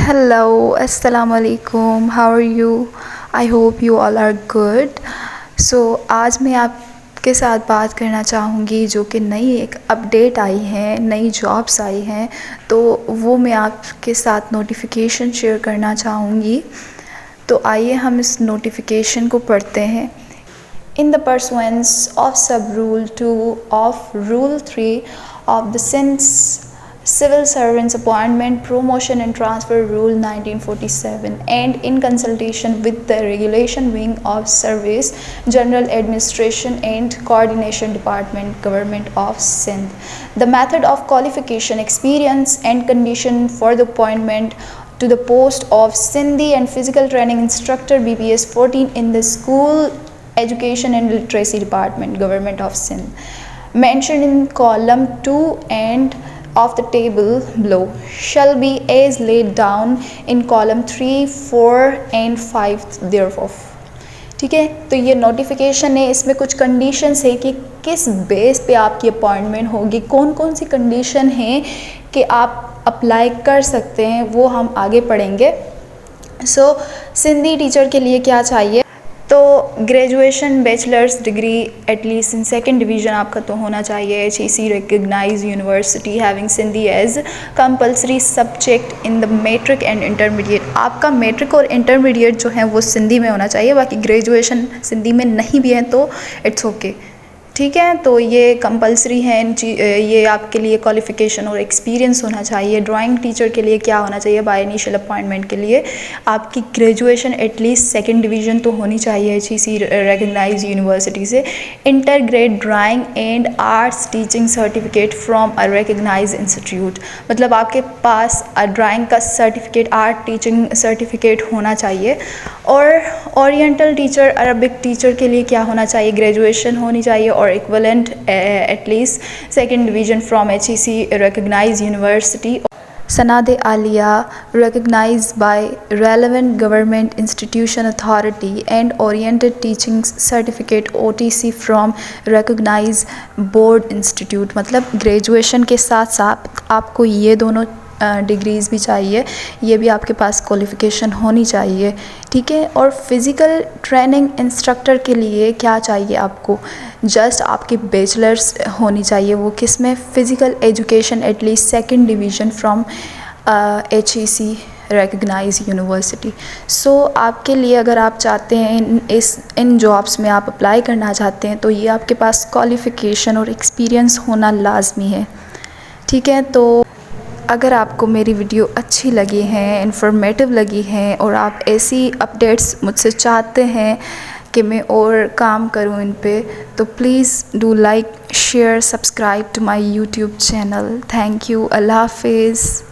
Hello, Assalamu alaikum. How are you? I hope you all are good. So आज मैं आपके साथ बात करना चाहूँगी जो कि नई एक अपडेट आई है, नई जॉब्स आई हैं, तो वो मैं आपके साथ नोटिफिकेशन शेयर करना चाहूँगी। तो आइए हम इस नोटिफिकेशन को पढ़ते हैं। In the pursuance of Sub Rule 2 of Rule 3 of the Civil Servants Appointment, Promotion and Transfer Rule 1947 and in consultation with the Regulation Wing of Service, General Administration and Coordination Department, Government of Sindh. The method of qualification, experience and condition for the appointment to the post of Sindhi and Physical Training Instructor BPS 14 in the School Education and Literacy Department, Government of Sindh, mentioned in column 2 and of the table below shall be as laid down in column 3, 4 and 5 thereof. ठीक है, तो ये notification है, इसमें कुछ conditions है कि किस बेस पे आपकी अपॉइंटमेंट होगी, कौन कौन सी कंडीशन है कि आप अप्लाई कर सकते हैं, वो हम आगे पढ़ेंगे। सिंधी टीचर के लिए क्या चाहिए, तो graduation bachelor's degree at least in second division आपका तो होना चाहिए। HEC recognise university having Sindhi as compulsory subject in the matric and intermediate. आपका मैट्रिक और इंटरमीडिएट जो है वो सिंधी में होना चाहिए, बाकी ग्रेजुएशन सिंधी में नहीं भी है तो इट्स ओके, ठीक है। तो ये कंपलसरी है, ये आपके लिए क्वालिफ़िकेशन और एक्सपीरियंस होना चाहिए। ड्राइंग टीचर के लिए क्या होना चाहिए, बाय इनिशियल अपॉइंटमेंट के लिए आपकी ग्रेजुएशन एटलीस्ट सेकंड डिवीज़न तो होनी चाहिए HEC रिकग्नाइज यूनिवर्सिटी से। Inter grade drawing and arts teaching certificate from a recognise institute, मतलब आपके पास ड्राइंग का सर्टिफिकेट, आर्ट टीचिंग सर्टिफिकेट होना चाहिए। और ओरिएंटल टीचर, अरबिक टीचर के लिए क्या होना चाहिए, ग्रेजुएशन होनी चाहिए और equivalent at least second division from HEC recognized university, Sanad Aliyah recognized by relevant government institution authority and oriented teaching certificate OTC from recognized board institute। मतलब graduation के साथ साथ आपको ये दोनों डिग्रीज़ भी चाहिए, ये भी आपके पास क्वालिफ़िकेशन होनी चाहिए, ठीक है। और फिज़िकल ट्रेनिंग इंस्ट्रक्टर के लिए क्या चाहिए आपको, जस्ट आपकी बैचलर्स होनी चाहिए, वो किस में, physical education at least second division from HEC recognise university. आपके लिए अगर आप चाहते हैं इन जॉब्स में आप अप्लाई करना चाहते हैं तो ये आपके पास क्वालिफ़िकेशन और एक्सपीरियंस होना लाजमी है, ठीक है। तो अगर आपको मेरी वीडियो अच्छी लगी है, इन्फॉर्मेटिव लगी है और आप ऐसी अपडेट्स मुझसे चाहते हैं कि मैं और काम करूं इन पे, तो please do like, share, subscribe to my YouTube channel. Thank you. अल्लाह हाफिज़।